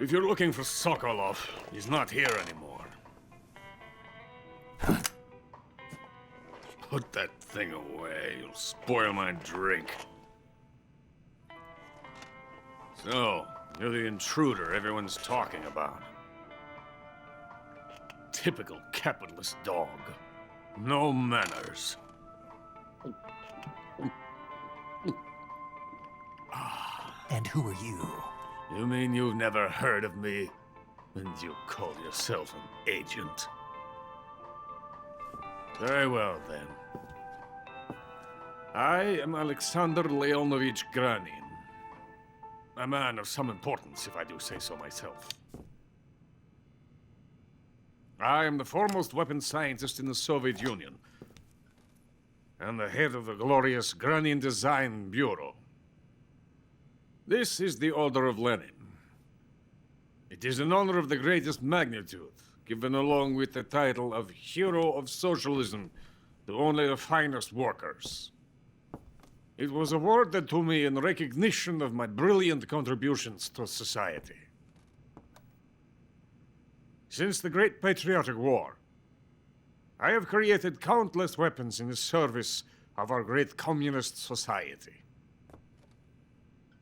If you're looking for Sokolov, he's not here anymore. Put that thing away. You'll spoil my drink. So, you're the intruder everyone's talking about. Typical capitalist dog. No manners. And who are you? You mean you've never heard of me? And you call yourself an agent? Very well, then. I am Alexander Leonovich Granin. A man of some importance, if I do say so myself. I am the foremost weapons scientist in the Soviet Union, and the head of the glorious Granin Design Bureau. This is the Order of Lenin. It is an honor of the greatest magnitude, given along with the title of Hero of Socialism to only the finest workers. It was awarded to me in recognition of my brilliant contributions to society. Since the Great Patriotic War, I have created countless weapons in the service of our great communist society.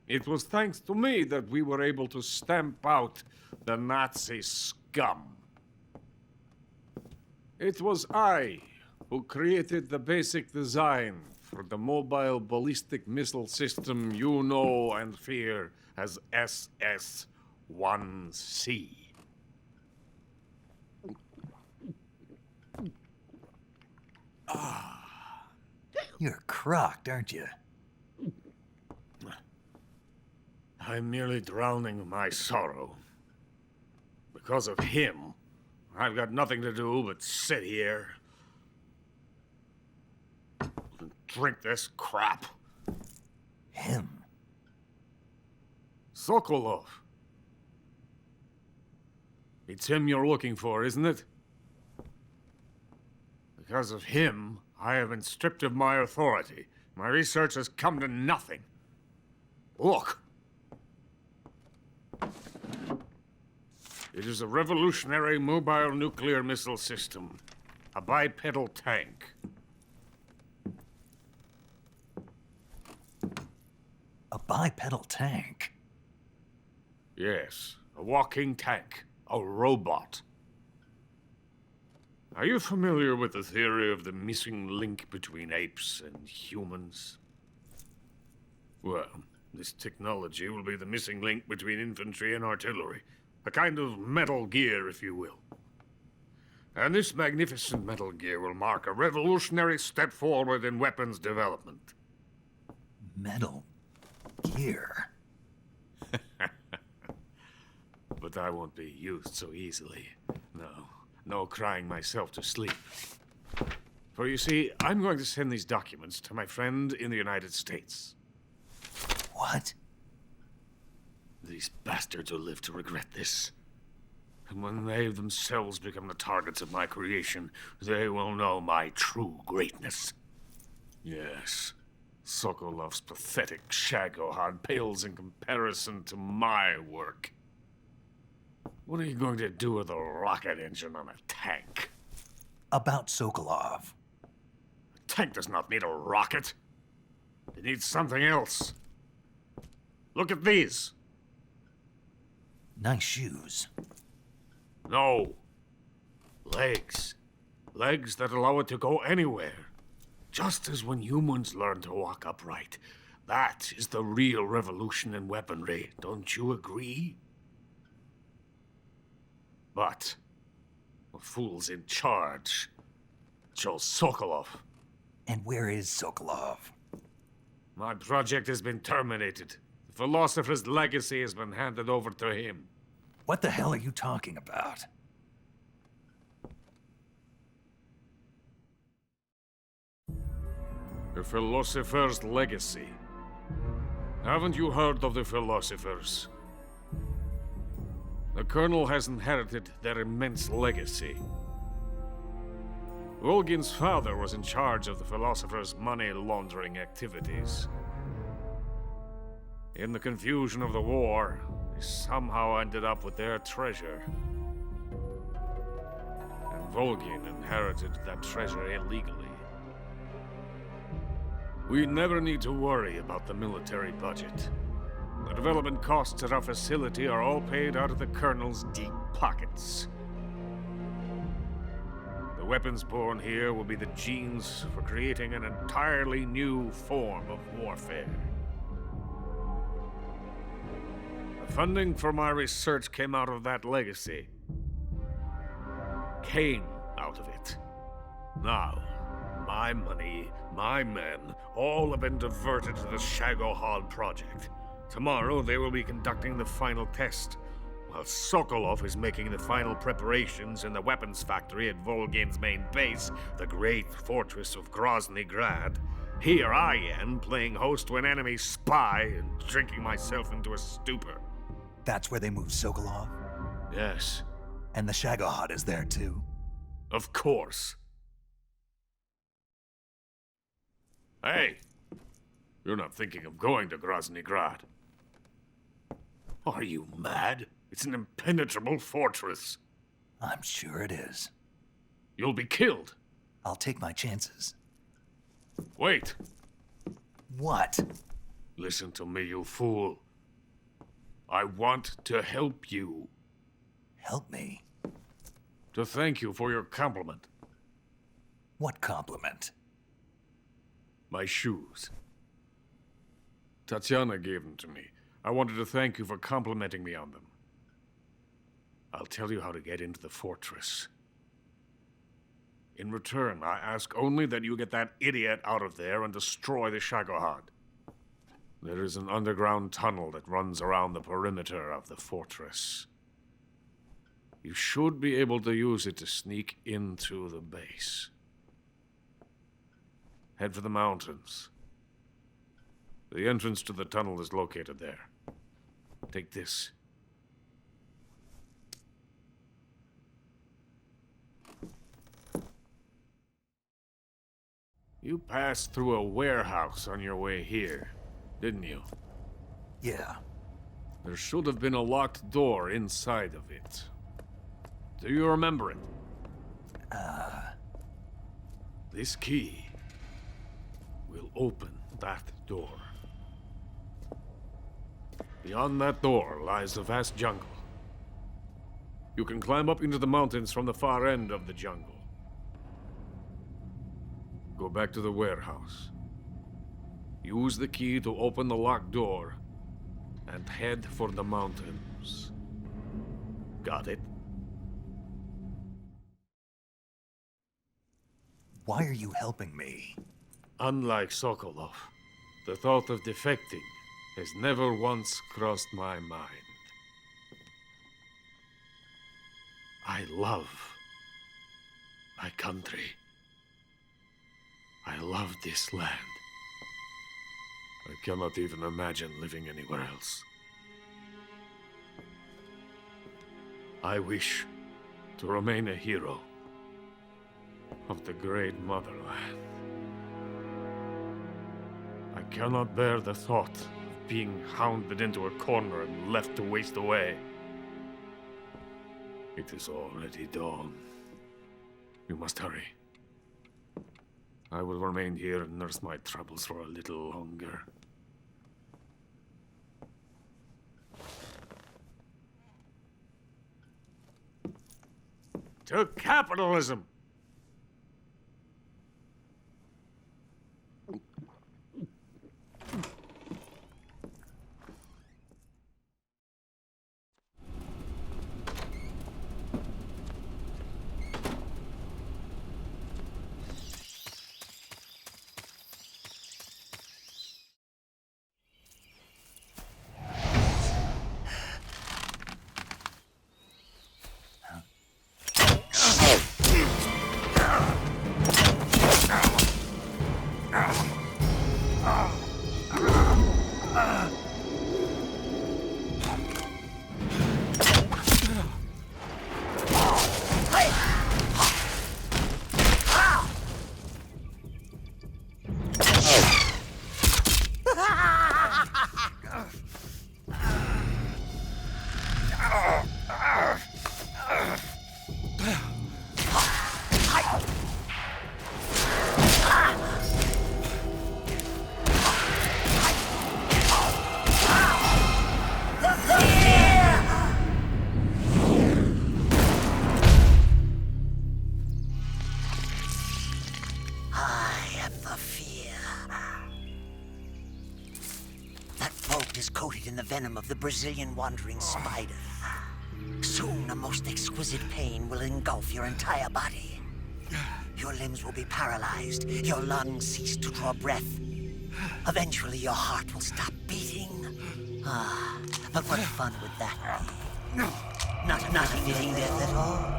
It was thanks to me that we were able to stamp out the Nazi scum. It was I who created the basic design for the mobile ballistic missile system you know and fear as SS-1C. You're crocked, aren't you? I'm merely drowning my sorrow. Because of him, I've got nothing to do but sit here and drink this crap. Him? Sokolov. It's him you're looking for, isn't it? Because of him, I have been stripped of my authority. My research has come to nothing. Look. It is a revolutionary mobile nuclear missile system. A bipedal tank. A bipedal tank? Yes, a walking tank. A robot. Are you familiar with the theory of the missing link between apes and humans? Well, this technology will be the missing link between infantry and artillery. A kind of Metal Gear, if you will. And this magnificent Metal Gear will mark a revolutionary step forward in weapons development. Metal Gear? But I won't be used so easily. No crying myself to sleep. For you see, I'm going to send these documents to my friend in the United States. What? These bastards will live to regret this. And when they themselves become the targets of my creation, they will know my true greatness. Yes, Sokolov's pathetic shagohod pales in comparison to my work. What are you going to do with a rocket engine on a tank? About Sokolov. A tank does not need a rocket. It needs something else. Look at these. Nice shoes. No. Legs. Legs that allow it to go anywhere. Just as when humans learn to walk upright. That is the real revolution in weaponry. Don't you agree? But the fool's in charge. Joe Sokolov. And where is Sokolov? My project has been terminated. The philosopher's legacy has been handed over to him. What the hell are you talking about? The philosopher's legacy. Haven't you heard of the philosophers? The Colonel has inherited their immense legacy. Volgin's father was in charge of the philosopher's money laundering activities. In the confusion of the war, I somehow ended up with their treasure. And Volgin inherited that treasure illegally. We never need to worry about the military budget. The development costs at our facility are all paid out of the Colonel's deep pockets. The weapons born here will be the genes for creating an entirely new form of warfare. The funding for my research came out of that legacy. Came out of it. Now, my money, my men, all have been diverted to the Shagohod project. Tomorrow they will be conducting the final test, while Sokolov is making the final preparations in the weapons factory at Volgin's main base, the great fortress of Graniny Gorki. Here I am, playing host to an enemy spy and drinking myself into a stupor. That's where they moved Sokolov? Yes, And the Shagohod is there too? of course. Hey, you're not thinking of going to Graniny Gorki. Are you mad? It's an impenetrable fortress. I'm sure it is. You'll be killed. I'll take my chances. Wait. What? Listen to me, you fool. I want to help you. Help me? To thank you for your compliment. What compliment? My shoes. Tatiana gave them to me. I wanted to thank you for complimenting me on them. I'll tell you how to get into the fortress. In return, I ask only that you get that idiot out of there and destroy the Shagohod. There is an underground tunnel that runs around the perimeter of the fortress. You should be able to use it to sneak into the base. Head for the mountains. The entrance to the tunnel is located there. Take this. You passed through a warehouse on your way here, didn't you? Yeah. There should have been a locked door inside of it. Do you remember it? This key will open that door. Beyond that door lies a vast jungle. You can climb up into the mountains from the far end of the jungle. Go back to the warehouse. Use the key to open the locked door and head for the mountains. Got it? Why are you helping me? Unlike Sokolov, the thought of defecting has never once crossed my mind. I love my country. I love this land. I cannot even imagine living anywhere else. I wish to remain a hero of the great motherland. I cannot bear the thought of being hounded into a corner and left to waste away. It is already dawn. You must hurry. I will remain here and nurse my troubles for a little longer. To capitalism! in the venom of the Brazilian wandering spider. Soon, a most exquisite pain will engulf your entire body. Your limbs will be paralyzed, your lungs cease to draw breath. Eventually, your heart will stop beating. Ah, but what fun would that be? Not a fitting death at all.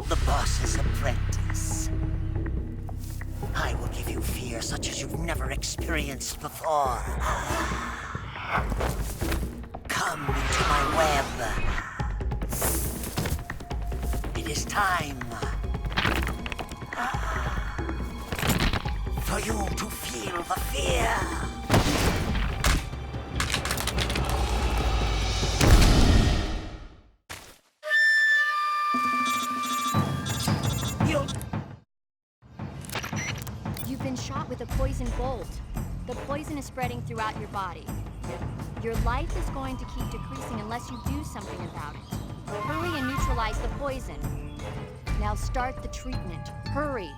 The boss's apprentice. I will give you fear such as you've never experienced before. Come into my web. It is time for you to feel the fear. You've been shot with a poison bolt. The poison is spreading throughout your body. Your life is going to keep decreasing unless you do something about it. Hurry and neutralize the poison. Now start the treatment. Hurry.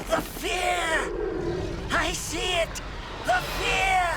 The fear! I see it! The fear!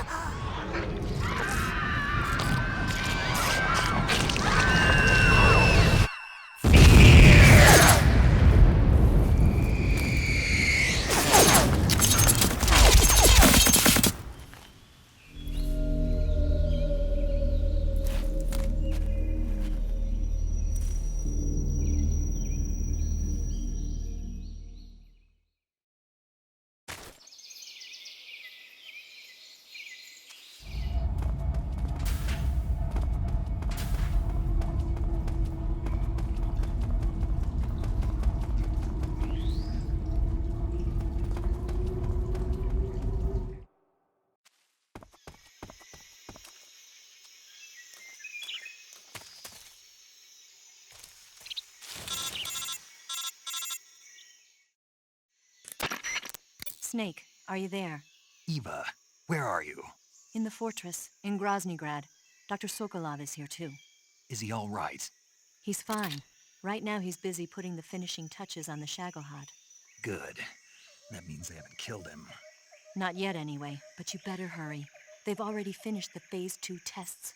Snake, are you there? Eva, where are you? In the fortress, in Groznygrad. Dr. Sokolov is here too. Is he all right? He's fine. Right now he's busy putting the finishing touches on the Shagohod. Good. That means they haven't killed him. Not yet anyway, but you better hurry. They've already finished the Phase 2 tests.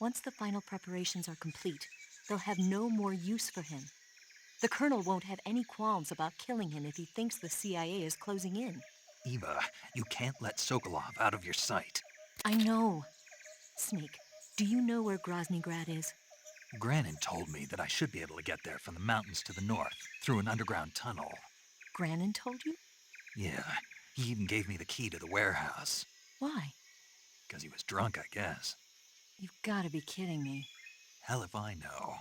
Once the final preparations are complete, they'll have no more use for him. The Colonel won't have any qualms about killing him if he thinks the CIA is closing in. Eva, you can't let Sokolov out of your sight. I know. Snake, do you know where Groznygrad is? Granin told me that I should be able to get there from the mountains to the north, through an underground tunnel. Granin told you? Yeah, he even gave me the key to the warehouse. Why? Because he was drunk, I guess. You've got to be kidding me. Hell if I know.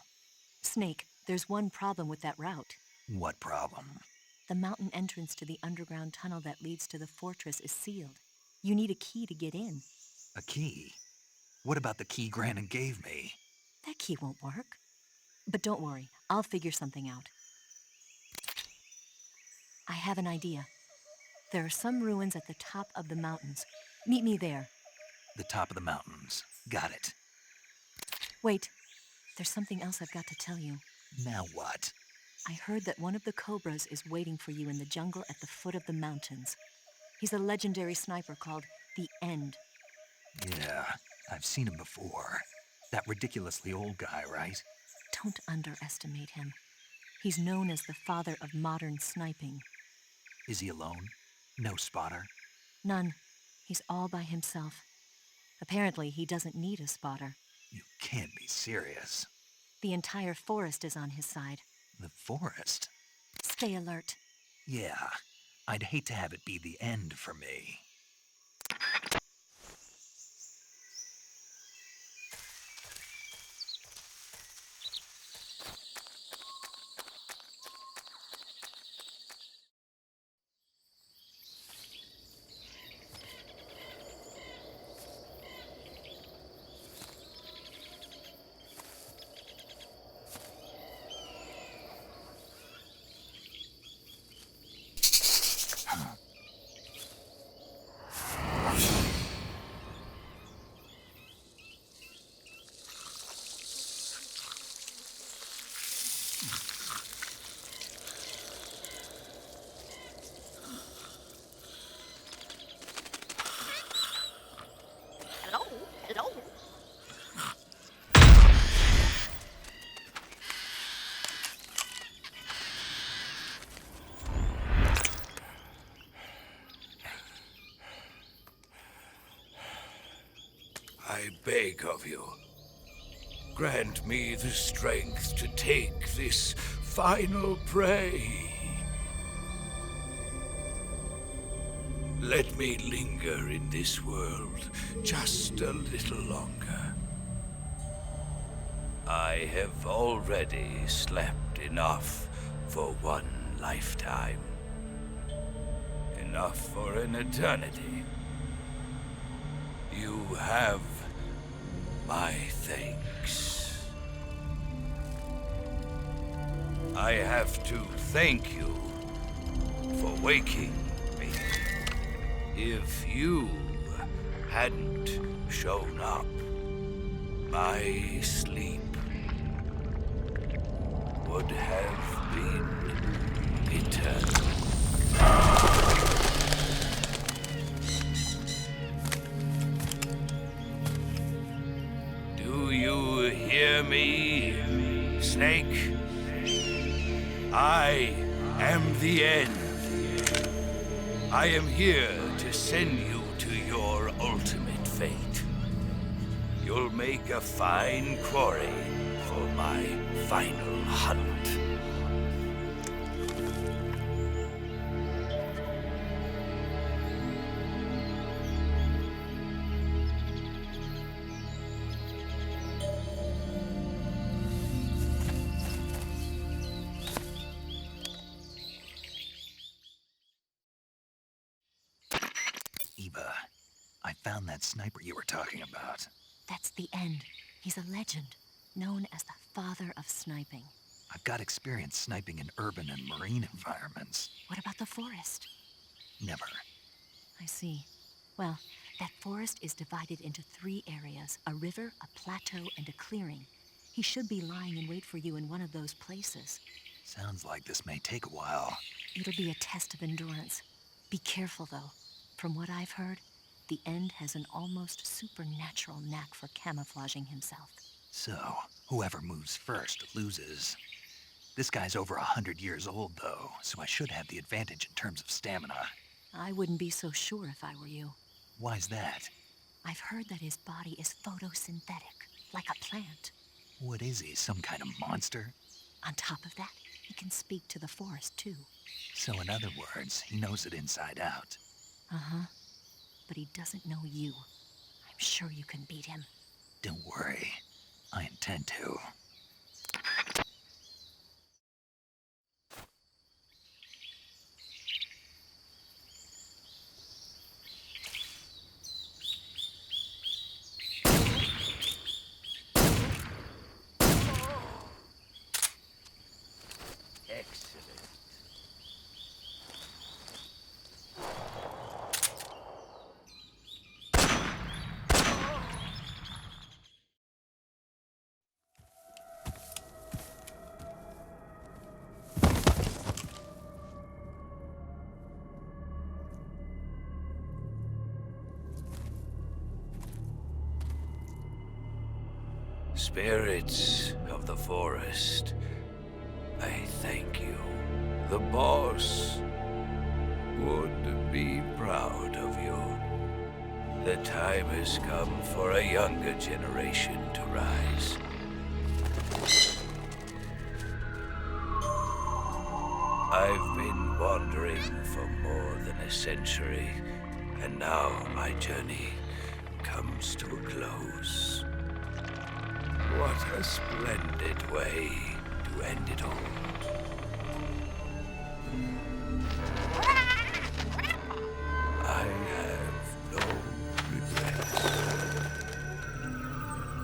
Snake, there's one problem with that route. What problem? The mountain entrance to the underground tunnel that leads to the fortress is sealed. You need a key to get in. A key? What about the key Granin gave me? That key won't work. But don't worry, I'll figure something out. I have an idea. There are some ruins at the top of the mountains. Meet me there. The top of the mountains. Got it. Wait, there's something else I've got to tell you. Now what? I heard that one of the Cobras is waiting for you in the jungle at the foot of the mountains. He's a legendary sniper called the End. Yeah, I've seen him before. That ridiculously old guy, right? Don't underestimate him. He's known as the father of modern sniping. Is he alone? No spotter? None. He's all by himself. Apparently, he doesn't need a spotter. You can't be serious. The entire forest is on his side. The forest? Stay alert. Yeah, I'd hate to have it be the end for me. beg of you. Grant me the strength to take this final prey. Let me linger in this world just a little longer. I have already slept enough for one lifetime. Enough for an eternity. You have my thanks. I have to thank you for waking me. If you hadn't shown up, my sleep would have been eternal. Do you hear me, Snake? I am the end. I am here to send you to your ultimate fate. You'll make a fine quarry for my final hunt. Eva, I found that sniper you were talking about. That's the end. He's a legend, known as the father of sniping. I've got experience sniping in urban and marine environments. What about the forest? Never. I see. Well, that forest is divided into 3 areas, a river, a plateau, and a clearing. He should be lying in wait for you in one of those places. Sounds like this may take a while. It'll be a test of endurance. Be careful, though. From what I've heard, the End has an almost supernatural knack for camouflaging himself. So, whoever moves first loses. This guy's over 100 years old, though, so I should have the advantage in terms of stamina. I wouldn't be so sure if I were you. Why's that? I've heard that his body is photosynthetic, like a plant. What is he, some kind of monster? On top of that, he can speak to the forest, too. So in other words, he knows it inside out. Uh-huh. But he doesn't know you. I'm sure you can beat him. Don't worry. I intend to. Excellent. Spirits of the forest, I thank you. The boss would be proud of you. The time has come for a younger generation to rise. I've been wandering for more than a century, and now my journey comes to a close. What a splendid way to end it all. I have no regrets.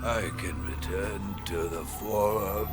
I can return to the Forum.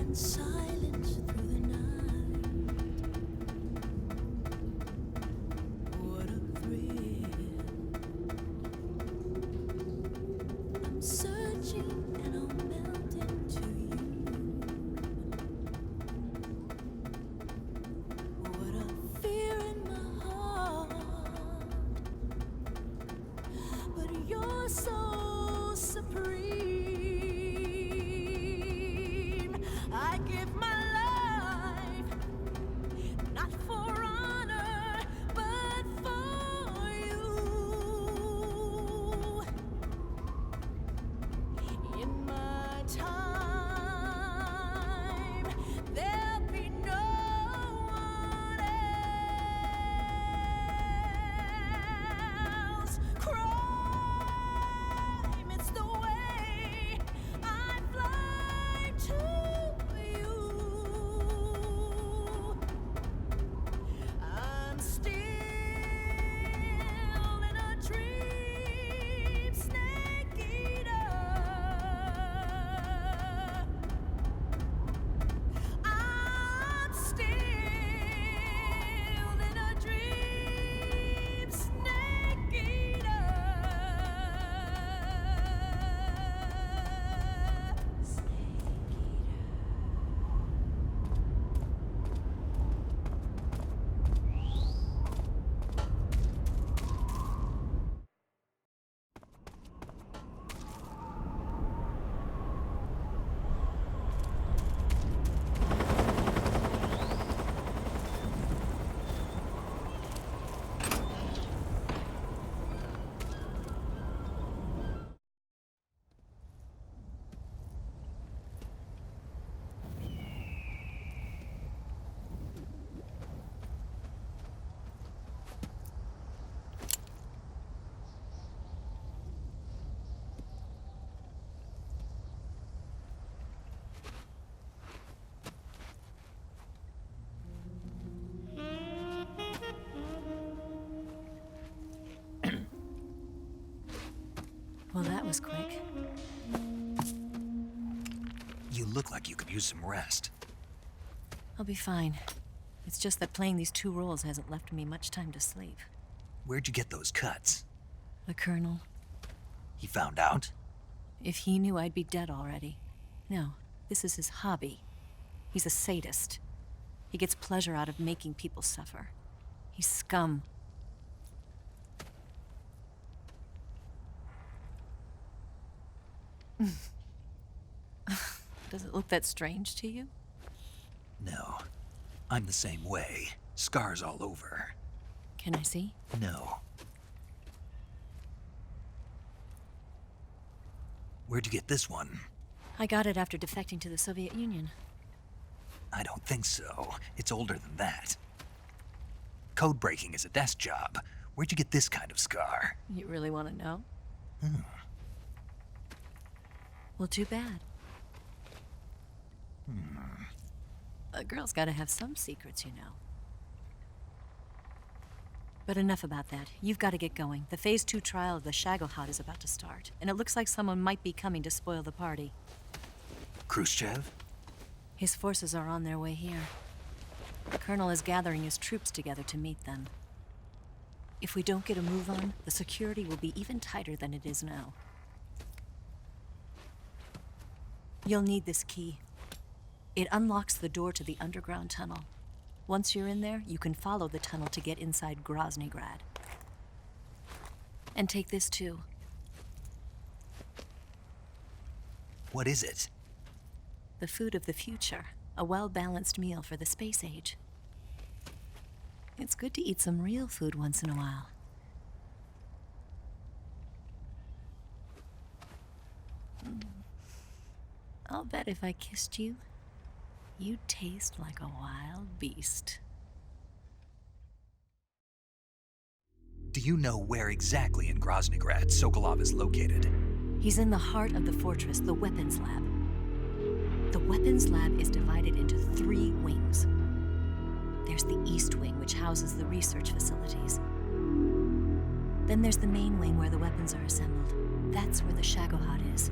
and silence through the night. What a thrill. I'm searching and I'll melt into you. What a fear in my heart. But you're so supreme. I give my life, not for honor, but for you. In my time, there'll be no one else. Crime, it's the way I fly to you. I'm still in a dream, snake eater. I'm still in a dream, snake eater. Well, that was quick. You look like you could use some rest. I'll be fine. It's just that playing these two roles hasn't left me much time to sleep. Where'd you get those cuts? The Colonel, He found out? if he knew I'd be dead already. No, this is his hobby. He's a sadist. He gets pleasure out of making people suffer. He's scum. Does it look that strange to you? No. I'm the same way. Scars all over. Can I see? No. Where'd you get this one? I got it after defecting to the Soviet Union. I don't think so. It's older than that. Code breaking is a desk job. Where'd you get this kind of scar? You really want to know? Well, too bad. A girl's gotta have some secrets, you know. But enough about that. You've got to get going. The Phase 2 trial of the Shagohod is about to start, and it looks like someone might be coming to spoil the party. Khrushchev? His forces are on their way here. The Colonel is gathering his troops together to meet them. If we don't get a move on, the security will be even tighter than it is now. You'll need this key. It unlocks the door to the underground tunnel. Once you're in there, you can follow the tunnel to get inside Groznygrad. And take this too. What is it? The food of the future. A well-balanced meal for the space age. It's good to eat some real food once in a while. I'll bet if I kissed you, you'd taste like a wild beast. Do you know where exactly in Groznygrad Sokolov is located? He's in the heart of the fortress, the weapons lab. The weapons lab is divided into 3 wings. There's the East Wing, which houses the research facilities. Then there's the main wing where the weapons are assembled. That's where the Shagohod is.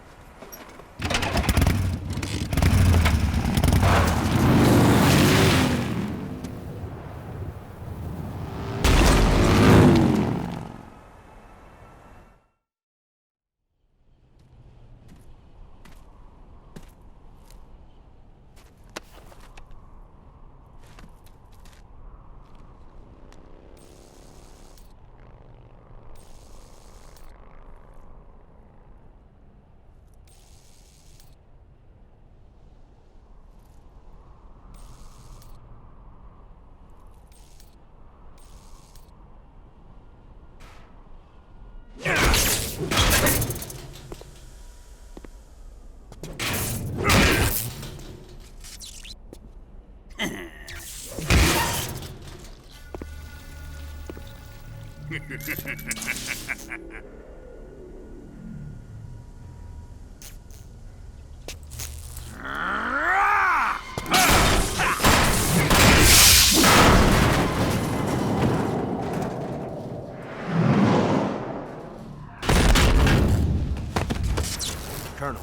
Colonel.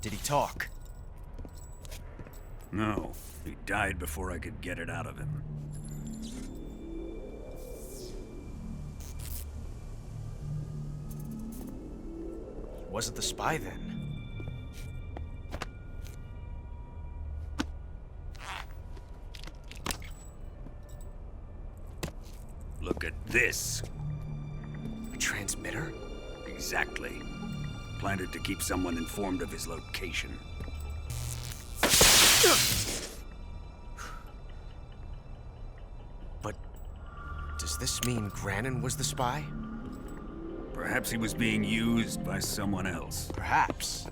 Did he talk? No, he died before I could get it out of him. Wasn't the spy then? Look at this. A transmitter? Exactly. Planted to keep someone informed of his location. But does this mean Grannon was the spy? Perhaps he was being used by someone else. Perhaps.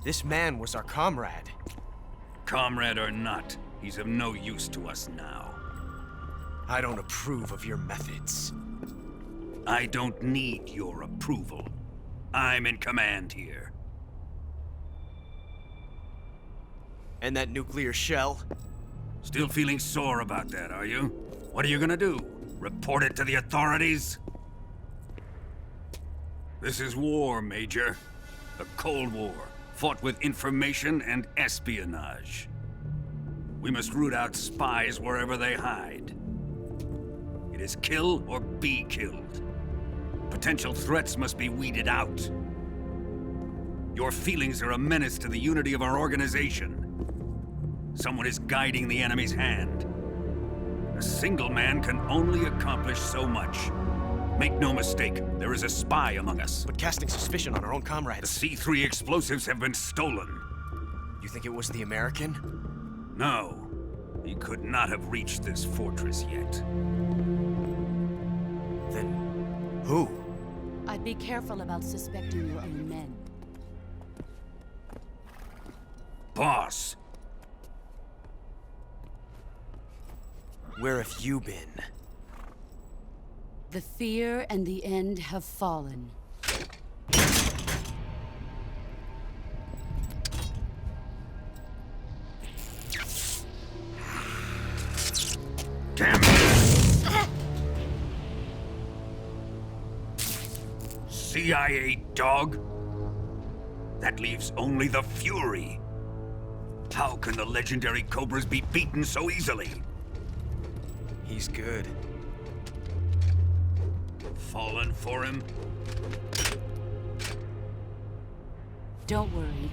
This man was our comrade. Comrade or not, he's of no use to us now. I don't approve of your methods. I don't need your approval. I'm in command here. And that nuclear shell? Still feeling sore about that, are you? What are you gonna do? Report it to the authorities? This is war, Major. A Cold War, fought with information and espionage. We must root out spies wherever they hide. It is kill or be killed. Potential threats must be weeded out. Your feelings are a menace to the unity of our organization. Someone is guiding the enemy's hand. A single man can only accomplish so much. Make no mistake, there is a spy among us. But casting suspicion on our own The comrades. C3 explosives have been stolen. You think it was the American? No, he could not have reached this fortress yet. Then who? I'd be careful about suspecting your own men. Boss, Where have you been? The fear and the end have fallen. damn it! CIA dog? That leaves only the Fury. How can the legendary Cobras be beaten so easily? He's good. Fallen for him? Don't worry.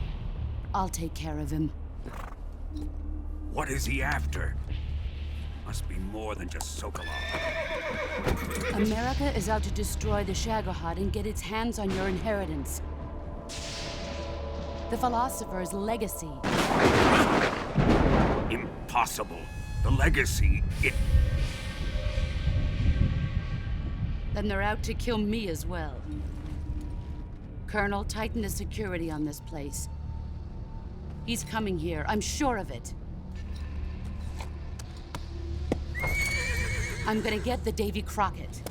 I'll take care of him. What is he after? Must be more than just Sokolov. America is out to destroy the Shagohod and get its hands on your inheritance. The philosopher's legacy. Impossible. The legacy, Then they're out to kill me as well. Colonel, tighten the security on this place. He's coming here, I'm sure of it. I'm gonna get the Davy Crockett.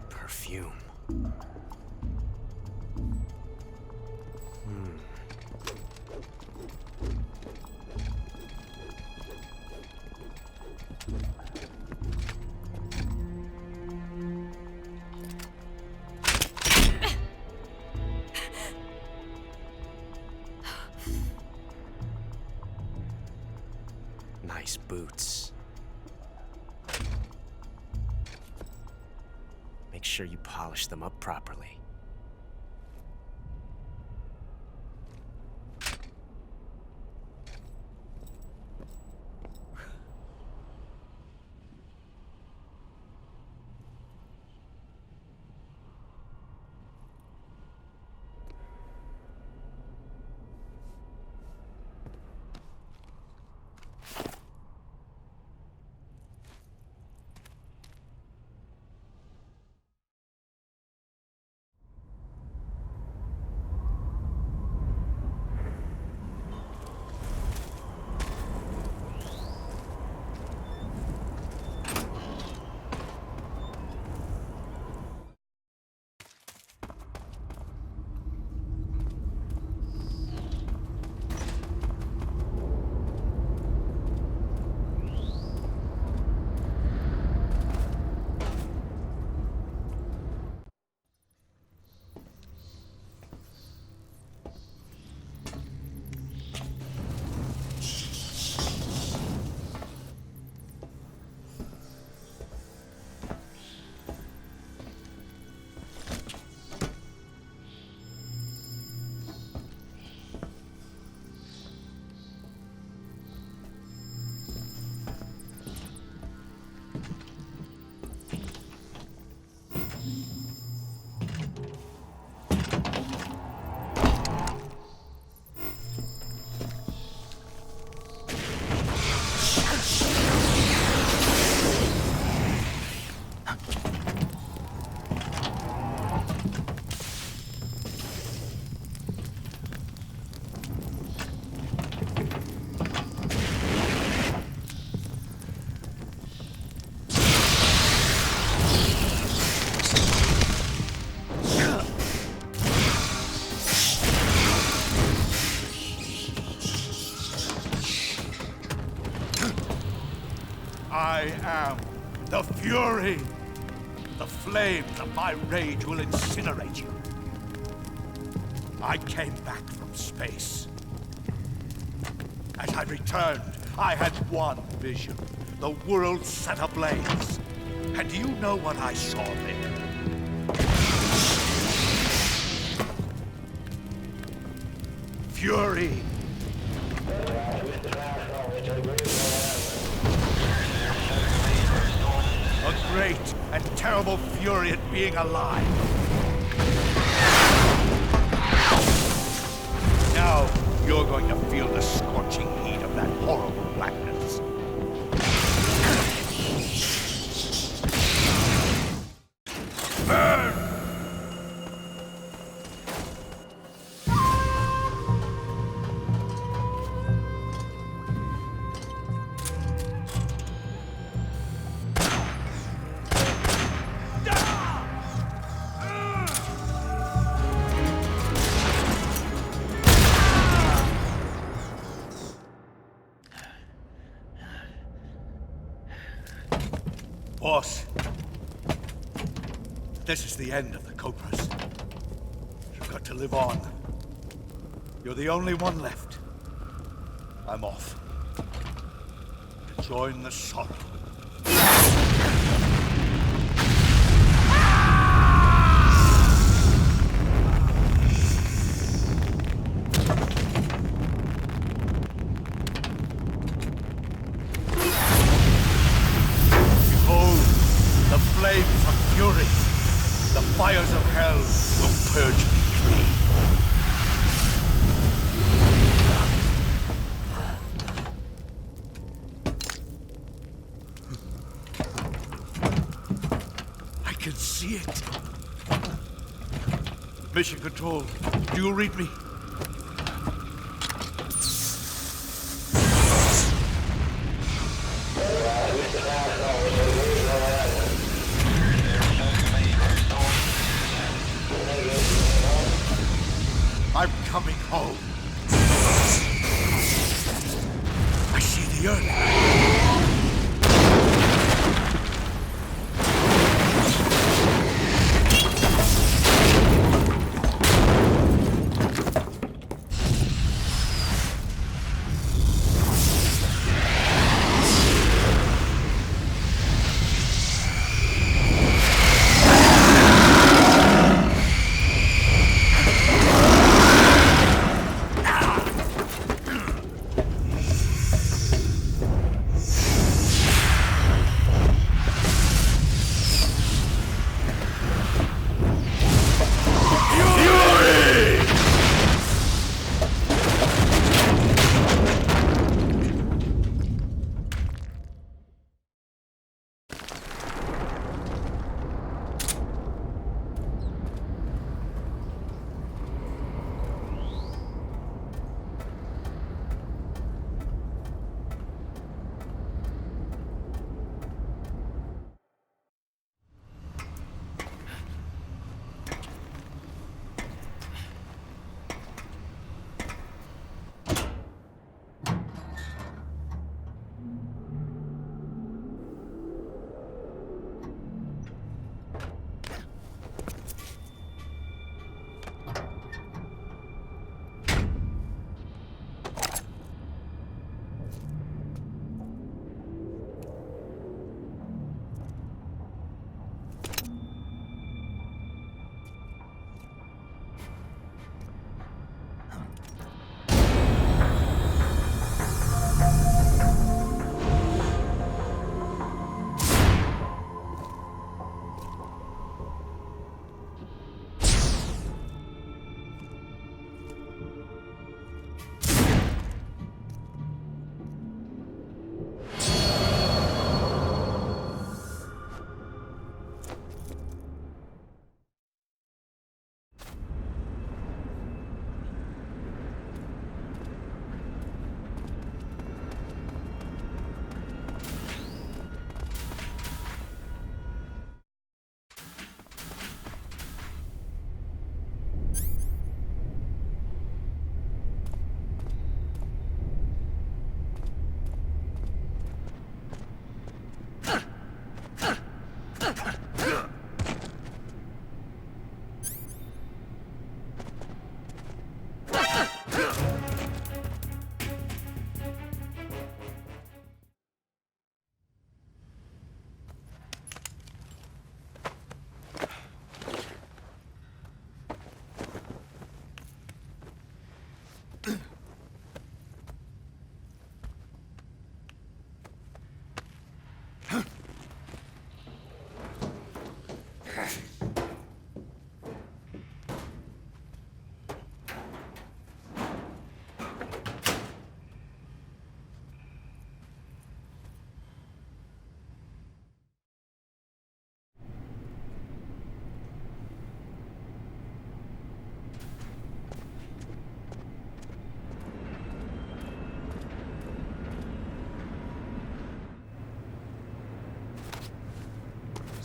Perfume. Nice boots. Make sure you polish them up properly. I am the Fury. The flames of my rage will incinerate you. I came back from space. As I returned, I had one vision. The world set ablaze. And do you know what I saw there? Fury. A great and terrible fury at being alive. Now you're going to feel the scorching heat of that horrible blackness. Burn! Boss, this is the end of the Cobras. You've got to live on. You're the only one left. I'm off. To join the sorrow. Flames of fury, the fires of hell will purge me clean. I can see it. Mission Control, do you read me? I'm coming home. I see the earth.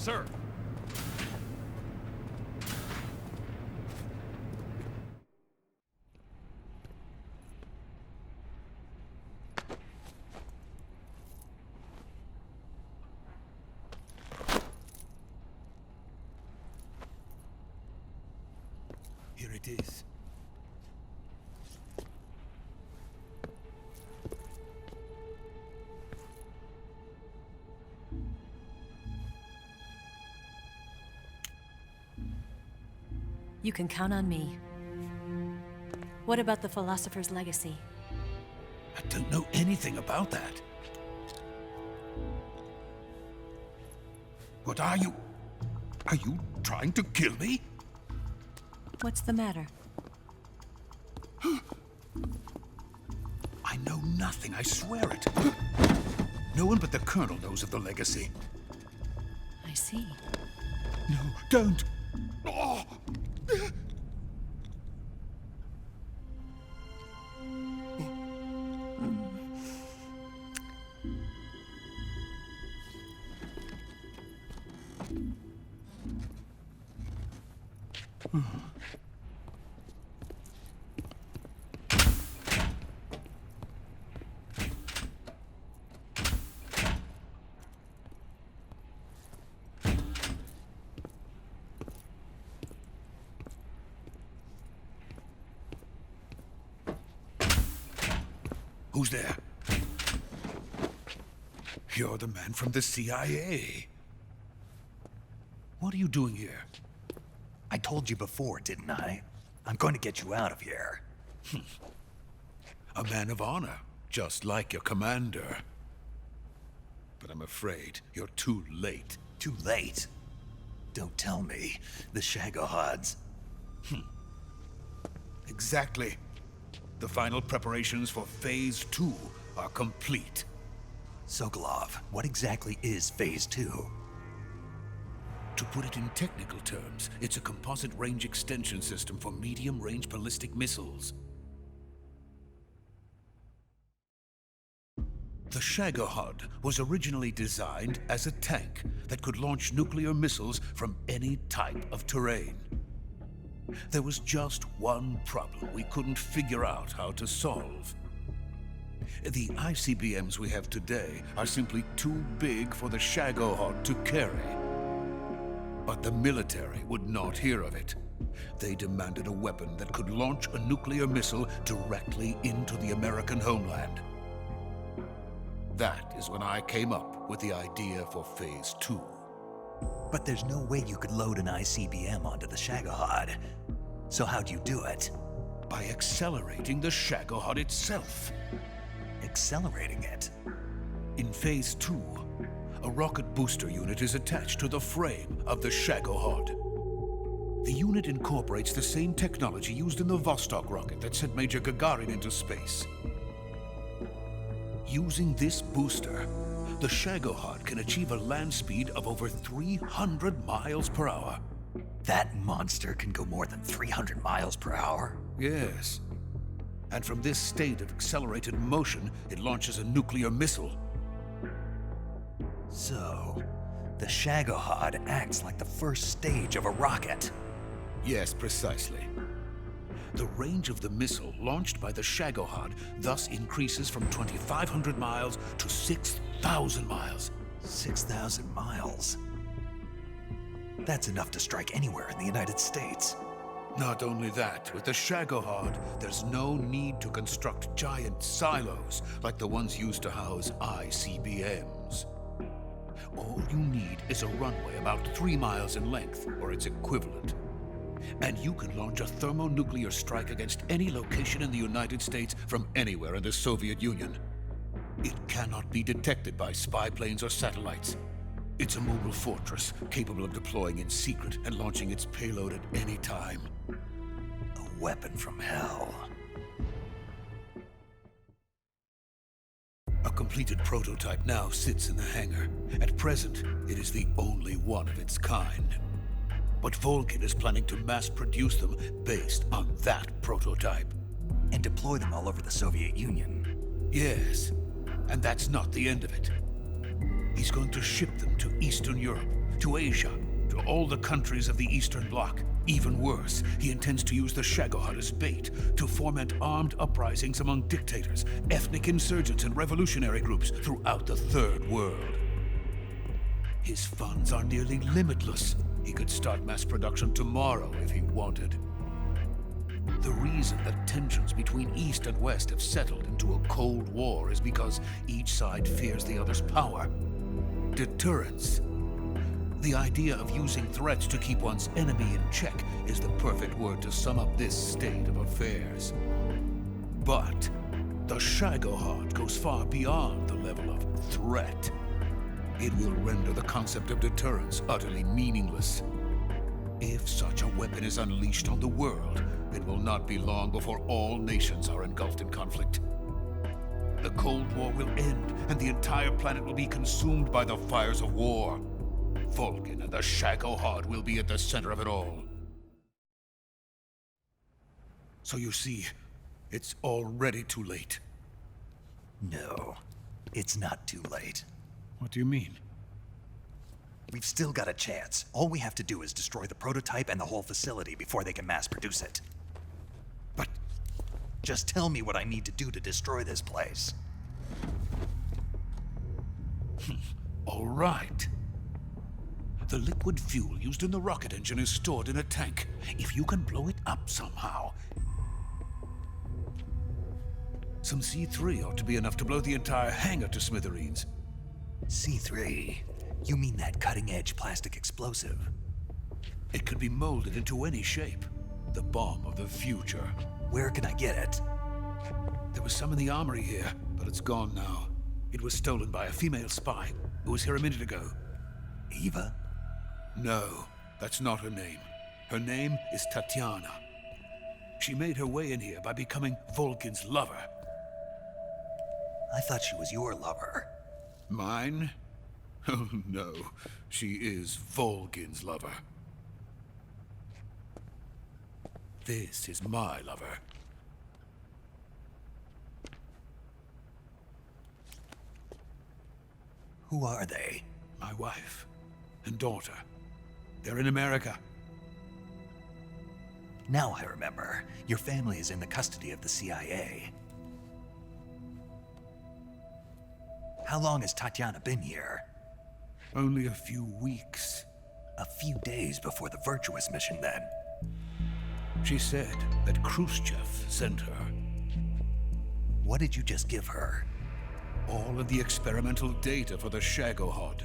sir. Here it is. You can count on me. What about the philosopher's legacy? I don't know anything about that. What are you? Are you trying to kill me? What's the matter? I know nothing, I swear it. No one but the Colonel knows of the legacy. I see. No, don't! Oh. Who's there? You're the man from the CIA. What are you doing here? I told you before, didn't I? I'm going to get you out of here. A man of honor, just like your commander. But I'm afraid you're too late. Too late? Don't tell me. The Shagohods. Exactly. The final preparations for Phase 2 are complete. Sokolov, what exactly is Phase 2? To put it in technical terms, it's a composite range extension system for medium-range ballistic missiles. The Shagohod was originally designed as a tank that could launch nuclear missiles from any type of terrain. There was just one problem we couldn't figure out how to solve. The ICBMs we have today are simply too big for the Shagohod to carry. But the military would not hear of it. They demanded a weapon that could launch a nuclear missile directly into the American homeland. That is when I came up with the idea for Phase 2. But there's no way you could load an ICBM onto the Shagohod. So how'd you do it? By accelerating the Shagohod itself. Accelerating it? In Phase 2, a rocket booster unit is attached to the frame of the Shagohod. The unit incorporates the same technology used in the Vostok rocket that sent Major Gagarin into space. Using this booster, the Shagohod can achieve a land speed of over 300 miles per hour. That monster can go more than 300 miles per hour? Yes. And from this state of accelerated motion, it launches a nuclear missile. So, the Shagohod acts like the first stage of a rocket. Yes, precisely. The range of the missile launched by the Shagohod thus increases from 2,500 miles to 6,000 miles. 6,000 miles? That's enough to strike anywhere in the United States. Not only that, with the Shagohod, there's no need to construct giant silos like the ones used to house ICBMs. All you need is a runway about 3 miles in length, or its equivalent. And you can launch a thermonuclear strike against any location in the United States from anywhere in the Soviet Union. It cannot be detected by spy planes or satellites. It's a mobile fortress, capable of deploying in secret and launching its payload at any time. A weapon from hell. A completed prototype now sits in the hangar. At present, it is the only one of its kind. But Volkin is planning to mass-produce them based on that prototype. And deploy them all over the Soviet Union. Yes, and that's not the end of it. He's going to ship them to Eastern Europe, to Asia, to all the countries of the Eastern Bloc. Even worse, he intends to use the Shagohod as bait to foment armed uprisings among dictators, ethnic insurgents, and revolutionary groups throughout the Third World. His funds are nearly limitless. He could start mass production tomorrow if he wanted. The reason that tensions between East and West have settled into a Cold War is because each side fears the other's power. Deterrence. The idea of using threats to keep one's enemy in check is the perfect word to sum up this state of affairs. But the Shagohod goes far beyond the level of threat. It will render the concept of deterrence utterly meaningless. If such a weapon is unleashed on the world, it will not be long before all nations are engulfed in conflict. The Cold War will end, and the entire planet will be consumed by the fires of war. Vulcan and the Shagohod will be at the center of it all. So you see, it's already too late. No, it's not too late. What do you mean? We've still got a chance. All we have to do is destroy the prototype and the whole facility before they can mass produce it. But just tell me what I need to do to destroy this place. All right. The liquid fuel used in the rocket engine is stored in a tank. If you can blow it up somehow, some C3 ought to be enough to blow the entire hangar to smithereens. C3? You mean that cutting-edge plastic explosive? It could be molded into any shape. The bomb of the future. Where can I get it? There was some in the armory here, but it's gone now. It was stolen by a female spy who was here a minute ago. Eva? No, that's not her name. Her name is Tatiana. She made her way in here by becoming Vulcan's lover. I thought she was your lover. Mine? Oh no, she is Vulcan's lover. This is my lover. Who are they? My wife and daughter. They're in America. Now I remember. Your family is in the custody of the CIA. How long has Tatiana been here? Only a few weeks. A few days before the Virtuous mission, then. She said that Khrushchev sent her. What did you just give her? All of the experimental data for the Shagohod.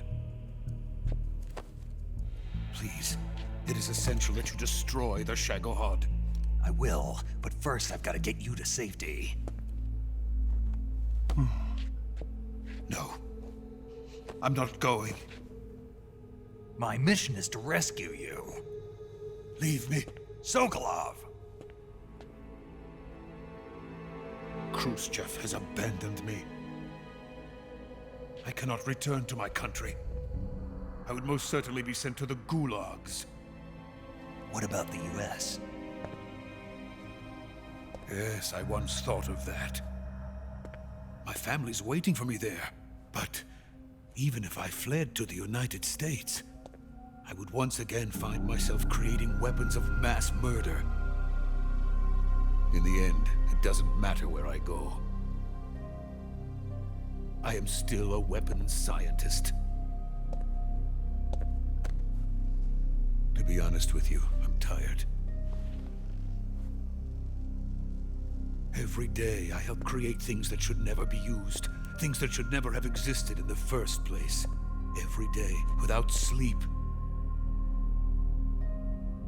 Please, it is essential that you destroy the Shagohod. I will, but first I've got to get you to safety. No. I'm not going. My mission is to rescue you. Leave me. Sokolov! Khrushchev has abandoned me. I cannot return to my country. I would most certainly be sent to the gulags. What about the US? Yes, I once thought of that. My family's waiting for me there. But even if I fled to the United States, I would once again find myself creating weapons of mass murder. In the end, it doesn't matter where I go. I am still a weapons scientist. To be honest with you, I'm tired. Every day, I help create things that should never be used, things that should never have existed in the first place. Every day, without sleep,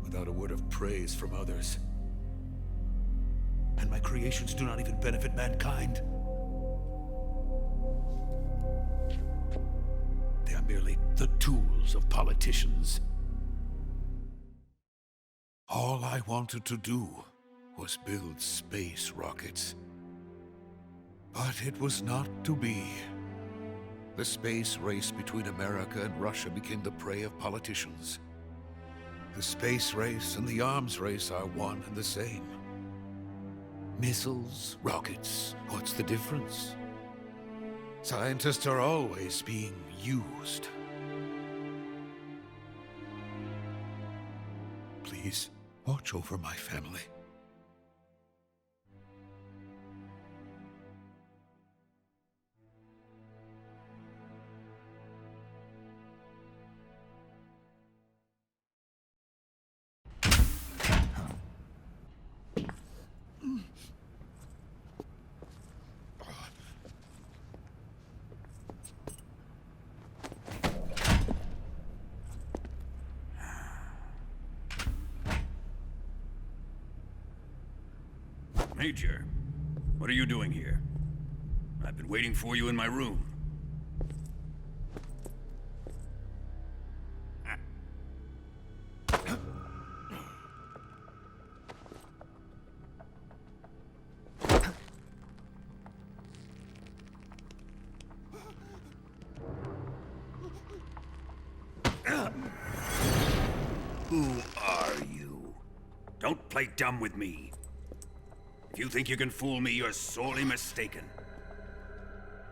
without a word of praise from others. And my creations do not even benefit mankind. They are merely the tools of politicians. All I wanted to do was build space rockets. But it was not to be. The space race between America and Russia became the prey of politicians. The space race and the arms race are one and the same. Missiles, rockets, what's the difference? Scientists are always being used. Please, watch over my family. Major, what are you doing here? I've been waiting for you in my room. Who are you? Don't play dumb with me. If you think you can fool me, you're sorely mistaken.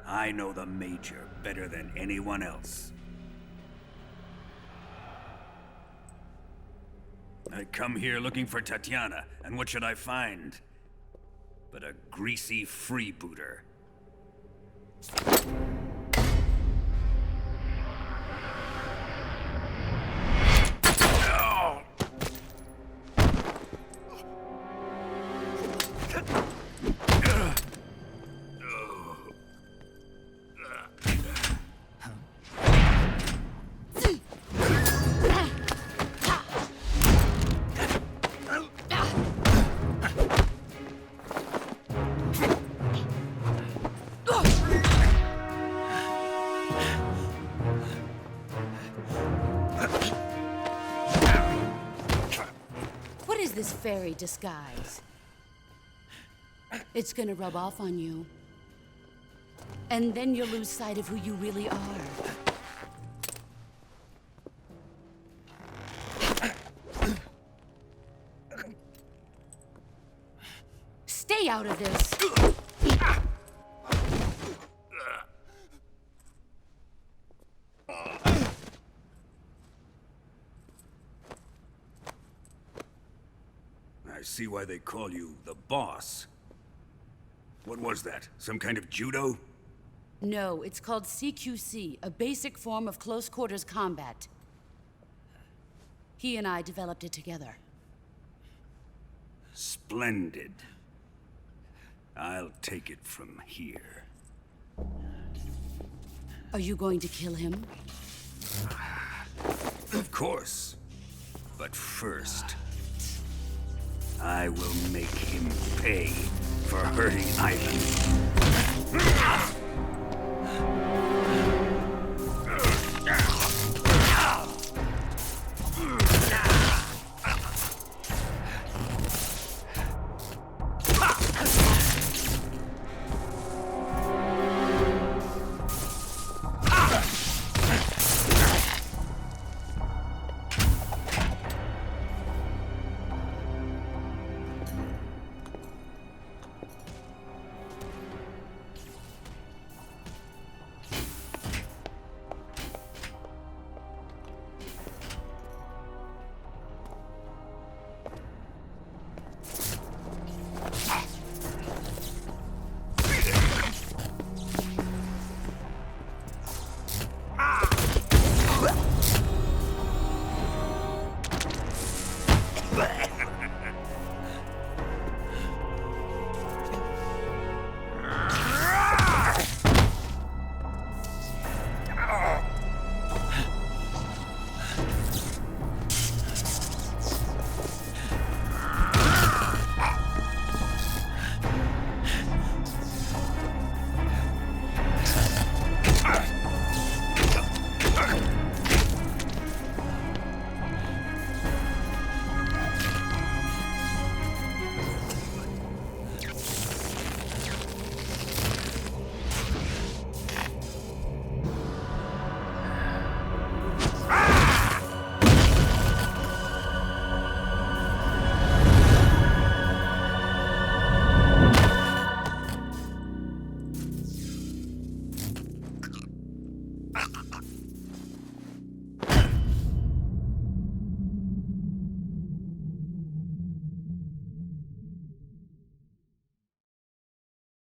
I know the Major better than anyone else. I come here looking for Tatiana, and what should I find? But a greasy freebooter. This fairy disguise. It's gonna rub off on you. And then you'll lose sight of who you really are. Stay out of this! I see why they call you the boss. What was that? Some kind of judo? No, it's called CQC, a basic form of close quarters combat. He and I developed it together. Splendid. I'll take it from here. Are you going to kill him? Of course. But first, I will make him pay for hurting Ivan.